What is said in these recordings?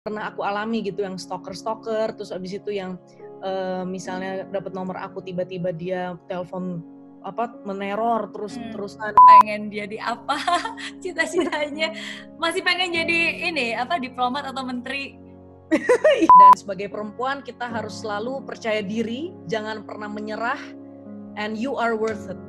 pernah aku alami gitu, yang stalker, terus abis itu yang misalnya dapat nomor aku tiba-tiba dia telepon meneror terus-terusan. Pengen jadi apa? Cita-citanya masih pengen jadi diplomat atau menteri. Dan sebagai perempuan kita harus selalu percaya diri, jangan pernah menyerah, and you are worth it.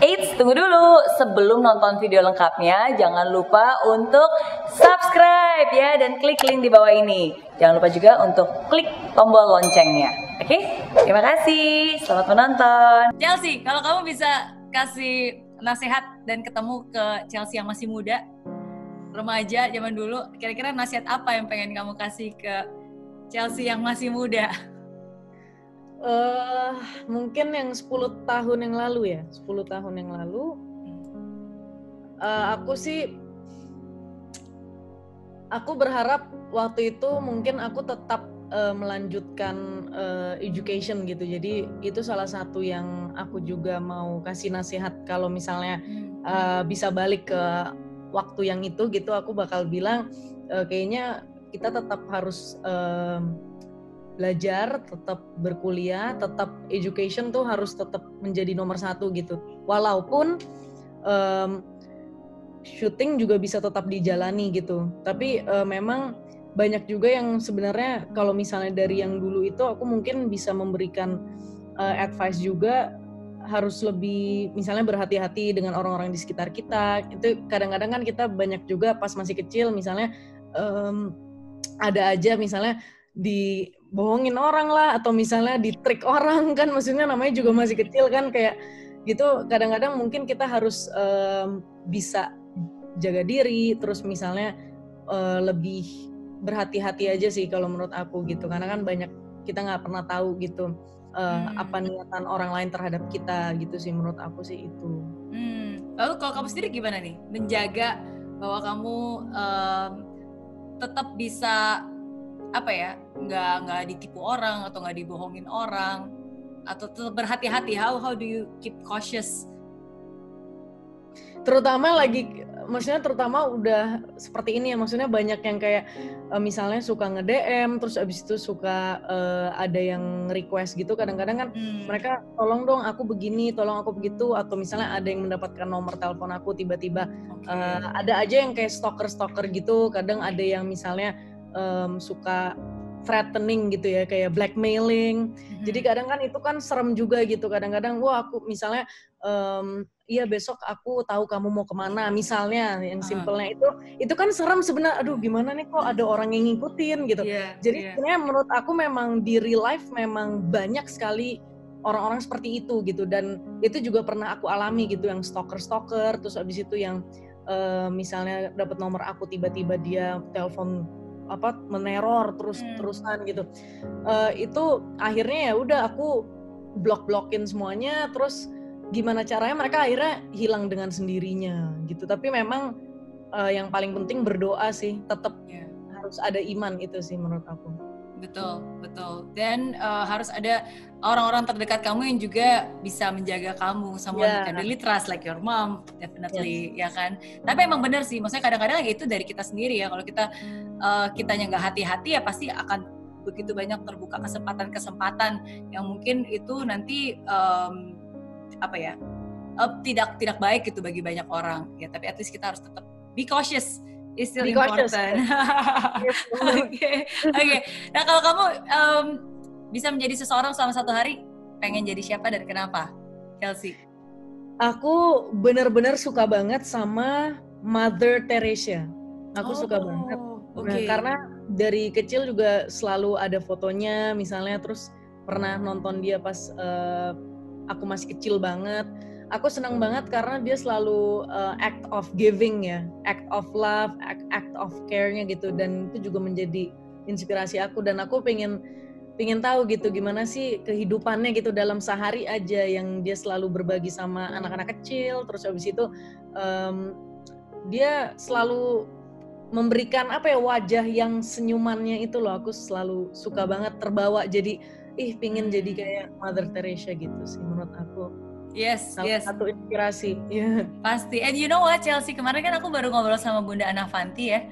Eits, tunggu dulu. Sebelum nonton video lengkapnya, jangan lupa untuk subscribe ya dan klik link di bawah ini. Jangan lupa juga untuk klik tombol loncengnya. Oke? Terima kasih. Selamat menonton. Chelsea, kalau kamu bisa kasih nasihat dan ketemu ke Chelsea yang masih muda, remaja zaman dulu, kira-kira nasihat apa yang pengen kamu kasih ke Chelsea yang masih muda? Mungkin yang 10 tahun yang lalu ya, 10 tahun yang lalu aku berharap waktu itu mungkin aku tetap melanjutkan education gitu. Jadi itu salah satu yang aku juga mau kasih nasihat, kalau misalnya bisa balik ke waktu yang itu gitu, aku bakal bilang kayaknya kita tetap harus belajar, tetap berkuliah, tetap education tuh harus tetap menjadi nomor satu gitu. Walaupun syuting juga bisa tetap dijalani gitu. Tapi memang banyak juga yang sebenarnya kalau misalnya dari yang dulu itu aku mungkin bisa memberikan advice juga, harus lebih misalnya berhati-hati dengan orang-orang di sekitar kita. Itu kadang-kadang kan kita banyak juga pas masih kecil misalnya ada aja misalnya dibohongin orang lah, atau misalnya ditrik orang kan, maksudnya namanya juga masih kecil kan, kayak gitu. Kadang-kadang mungkin kita harus bisa jaga diri, terus misalnya lebih berhati-hati aja sih kalau menurut aku gitu, karena kan banyak kita nggak pernah tahu gitu apa niatan orang lain terhadap kita gitu sih, menurut aku sih itu. Lalu kalau kamu sendiri gimana nih menjaga bahwa kamu tetap bisa nggak ditipu orang atau nggak dibohongin orang, atau tetap berhati-hati? How do you keep cautious? Terutama udah seperti ini ya, maksudnya banyak yang kayak misalnya suka nge-DM, terus abis itu suka ada yang request gitu, kadang-kadang kan mereka tolong dong aku begini, tolong aku begitu, atau misalnya ada yang mendapatkan nomor telepon aku tiba-tiba. Ada aja yang kayak stalker gitu, kadang ada yang misalnya suka threatening gitu ya, kayak blackmailing. Jadi kadang kan itu kan serem juga gitu, kadang-kadang aku misalnya iya besok aku tahu kamu mau kemana misalnya, yang simpelnya itu kan serem sebenarnya. Aduh gimana nih kok ada orang yang ngikutin gitu. Jadi sebenarnya menurut aku memang di real life memang banyak sekali orang-orang seperti itu gitu, dan itu juga pernah aku alami gitu, yang stalker, terus abis itu yang misalnya dapat nomor aku tiba-tiba dia telepon meneror terus-terusan gitu. Itu akhirnya ya udah aku blok-blokin semuanya, terus gimana caranya mereka akhirnya hilang dengan sendirinya gitu. Tapi memang yang paling penting berdoa sih, tetap harus ada iman, itu sih menurut aku. Betul. Dan harus ada orang-orang terdekat kamu yang juga bisa menjaga kamu. Someone you can really trust, like your mom, definitely, ya kan? Tapi emang benar sih, maksudnya kadang-kadang itu dari kita sendiri ya. Kalau kitanya nggak hati-hati ya pasti akan begitu banyak terbuka kesempatan yang mungkin itu nanti tidak baik gitu bagi banyak orang ya. Tapi at least kita harus tetap be cautious, is still important. Oke. Nah kalau kamu bisa menjadi seseorang selama satu hari, pengen jadi siapa dan kenapa, Chelsea? Aku benar-benar suka banget sama Mother Teresa. Aku suka banget. Nah, karena dari kecil juga selalu ada fotonya misalnya, terus pernah nonton dia pas aku masih kecil banget. Aku senang banget karena dia selalu act of giving ya, act of love, act of care-nya gitu, dan itu juga menjadi inspirasi aku. Dan aku pengen tahu gitu gimana sih kehidupannya gitu dalam sehari aja, yang dia selalu berbagi sama anak-anak kecil, terus habis itu dia selalu memberikan wajah yang senyumannya itu loh. Aku selalu suka banget, terbawa jadi pingin jadi kayak Mother Teresa gitu sih menurut aku. Yes. Satu inspirasi. Pasti. And you know what, Chelsea, kemarin kan aku baru ngobrol sama Bunda Anavanti ya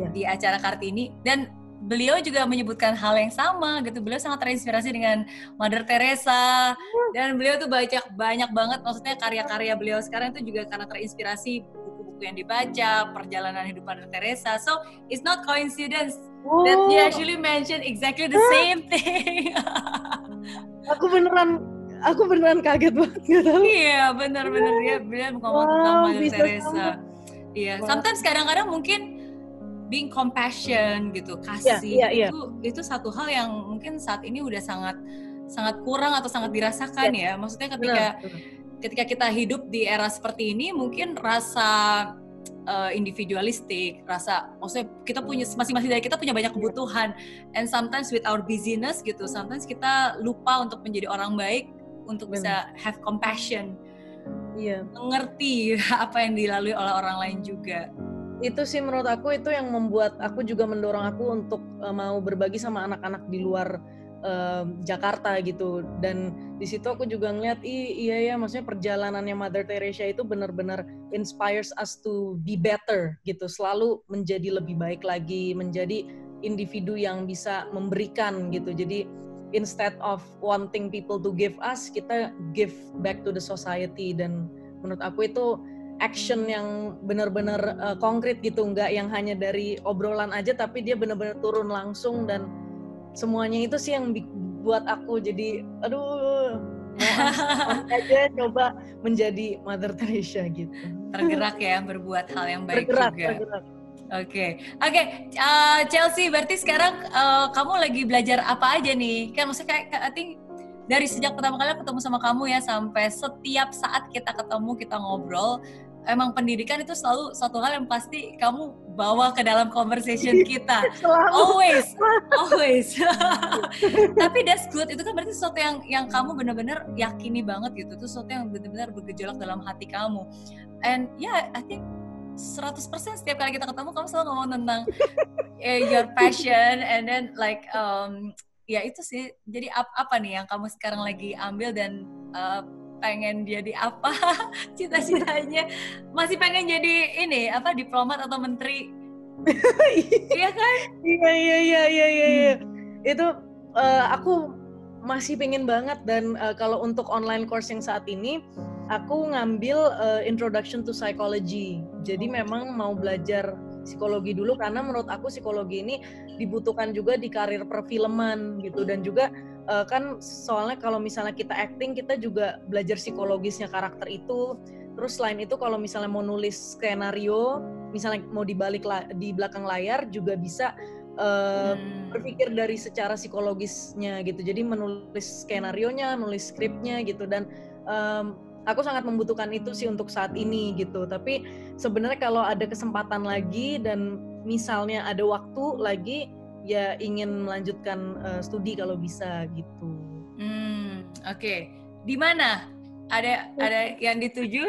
di acara Kartini, dan beliau juga menyebutkan hal yang sama gitu. Beliau sangat terinspirasi dengan Mother Teresa, dan beliau tuh banyak banget, maksudnya karya-karya beliau sekarang itu juga karena terinspirasi buku-buku yang dibaca, perjalanan hidup Mother Teresa. So it's not coincidence that he actually mentioned exactly the same thing. Aku beneran kaget banget, nggak tahu. Iya, benar-benar dia ngomong tentang Mother Teresa. Iya, sometimes kadang-kadang mungkin being compassion gitu, kasih itu satu hal yang mungkin saat ini udah sangat kurang atau sangat dirasakan ya. Maksudnya ketika kita hidup di era seperti ini, mungkin rasa individualistik, maksudnya kita punya masing-masing dari kita punya banyak kebutuhan, and sometimes with our busyness gitu, sometimes kita lupa untuk menjadi orang baik, untuk bisa have compassion, mengerti apa yang dilalui oleh orang lain juga. Itu sih menurut aku itu yang membuat aku juga mendorong aku untuk mau berbagi sama anak-anak di luar Jakarta gitu. Dan di situ aku juga ngeliat iya ya, maksudnya perjalanannya Mother Teresa itu benar-benar inspires us to be better gitu, selalu menjadi lebih baik lagi, menjadi individu yang bisa memberikan gitu. Jadi instead of wanting people to give us, kita give back to the society. Dan menurut aku itu action yang benar-benar konkret gitu, nggak yang hanya dari obrolan aja, tapi dia benar-benar turun langsung. Dan semuanya itu sih yang buat aku jadi aduh mau aja coba menjadi Mother Teresa gitu. Tergerak ya, berbuat hal yang baik juga. Tergerak. Oke. Chelsea, berarti sekarang kamu lagi belajar apa aja nih? Kan maksudnya kayak I think dari sejak pertama kali ketemu sama kamu ya, sampai setiap saat kita ketemu, kita ngobrol, emang pendidikan itu selalu suatu hal yang pasti kamu bawa ke dalam conversation kita. Always. Tapi that's good. Itu kan berarti sesuatu yang kamu benar-benar yakini banget gitu. Itu sesuatu yang benar-benar bergejolak dalam hati kamu. And yeah, I think 100% setiap kali kita ketemu kamu selalu ngomong tentang your passion, and then like ya itu sih. Jadi apa nih yang kamu sekarang lagi ambil dan pengen jadi apa cita-citanya? Masih pengen jadi ini apa, diplomat atau menteri? Iya kan? Iya. Itu aku masih pengen banget. Dan kalau untuk online course yang saat ini aku ngambil Introduction to Psychology. Jadi memang mau belajar psikologi dulu, karena menurut aku psikologi ini dibutuhkan juga di karir perfilman gitu. Dan juga kan soalnya kalau misalnya kita acting, kita juga belajar psikologisnya karakter itu. Terus selain itu kalau misalnya mau nulis skenario, misalnya mau di belakang layar juga bisa berpikir dari secara psikologisnya gitu. Jadi menulis skenarionya, menulis skripnya gitu. Dan aku sangat membutuhkan itu sih untuk saat ini gitu. Tapi sebenarnya kalau ada kesempatan lagi dan misalnya ada waktu lagi, ya ingin melanjutkan studi kalau bisa gitu. Oke. Di mana? Ada yang dituju?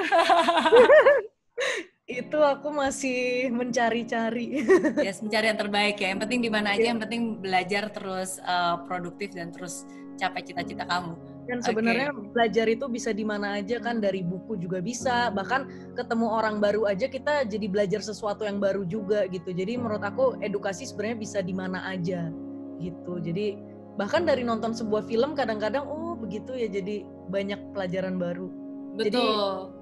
Itu aku masih mencari-cari. Yes, mencari yang terbaik ya. Yang penting di mana aja, yang penting belajar terus produktif dan terus capai cita-cita kamu. Dan sebenarnya belajar itu bisa di mana aja kan, dari buku juga bisa, bahkan ketemu orang baru aja kita jadi belajar sesuatu yang baru juga gitu. Jadi menurut aku edukasi sebenarnya bisa di mana aja gitu. Jadi bahkan dari nonton sebuah film kadang-kadang begitu ya, jadi banyak pelajaran baru. Betul. Jadi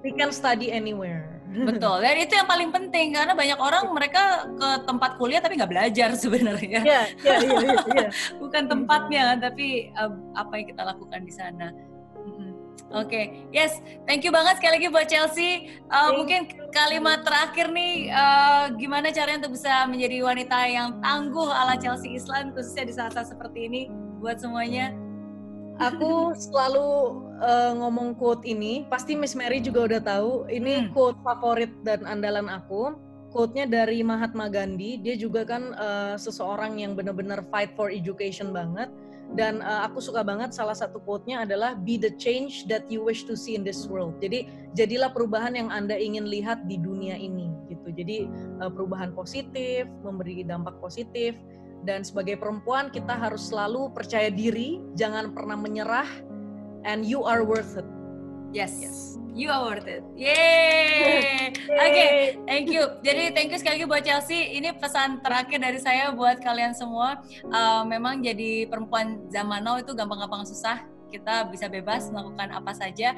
we can study anywhere. Betul, dan itu yang paling penting, karena banyak orang mereka ke tempat kuliah tapi nggak belajar sebenarnya. Iya. Bukan tempatnya, tapi apa yang kita lakukan di sana. Oke. Yes, thank you banget sekali lagi buat Chelsea. Mungkin kalimat terakhir nih, gimana caranya untuk bisa menjadi wanita yang tangguh ala Chelsea Islan, khususnya di saat-saat seperti ini buat semuanya? Aku selalu ngomong quote ini, pasti Miss Mary juga udah tahu. Ini quote favorit dan andalan aku. Quote-nya dari Mahatma Gandhi. Dia juga kan seseorang yang benar-benar fight for education banget. Dan aku suka banget, salah satu quote-nya adalah be the change that you wish to see in this world. Jadi jadilah perubahan yang Anda ingin lihat di dunia ini gitu. Jadi perubahan positif, memberi dampak positif. Dan sebagai perempuan kita harus selalu percaya diri, jangan pernah menyerah, and you are worth it. Yes. You are worth it. Yeay. Oke, thank you. Jadi thank you sekali lagi buat Chelsea. Ini pesan terakhir dari saya buat kalian semua. Memang jadi perempuan zaman now itu gampang-gampang susah. Kita bisa bebas melakukan apa saja.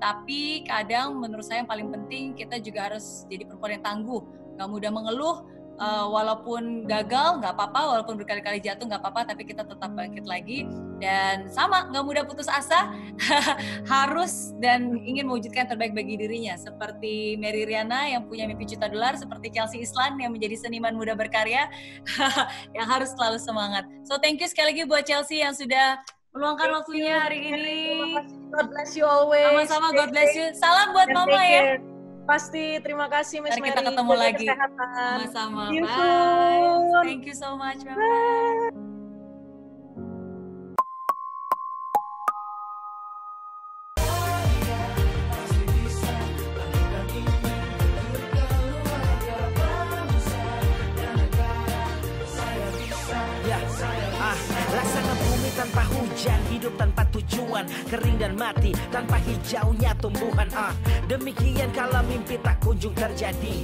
Tapi kadang menurut saya yang paling penting kita juga harus jadi perempuan yang tangguh. Gak mudah mengeluh. Walaupun gagal nggak apa-apa, walaupun berkali-kali jatuh nggak apa-apa, tapi kita tetap bangkit lagi. Dan sama, nggak mudah putus asa, harus dan ingin mewujudkan terbaik bagi dirinya. Seperti Mary Riana yang punya mimpi juta dolar, seperti Chelsea Islan yang menjadi seniman muda berkarya, yang harus selalu semangat. So thank you sekali lagi buat Chelsea yang sudah meluangkan waktunya hari ini. God bless you always. Sama-sama, God bless you. Salam buat Mama ya. Pasti, terima kasih Miss Mary. Kita ketemu lagi. Sama-sama. Bye. Thank you so much. Bye. Laksana bumi tanpa hujan, hidup tanpa tujuan, kering dan mati tanpa hijaunya tumbuhan. Demikian kalau mimpi tak kunjung terjadi.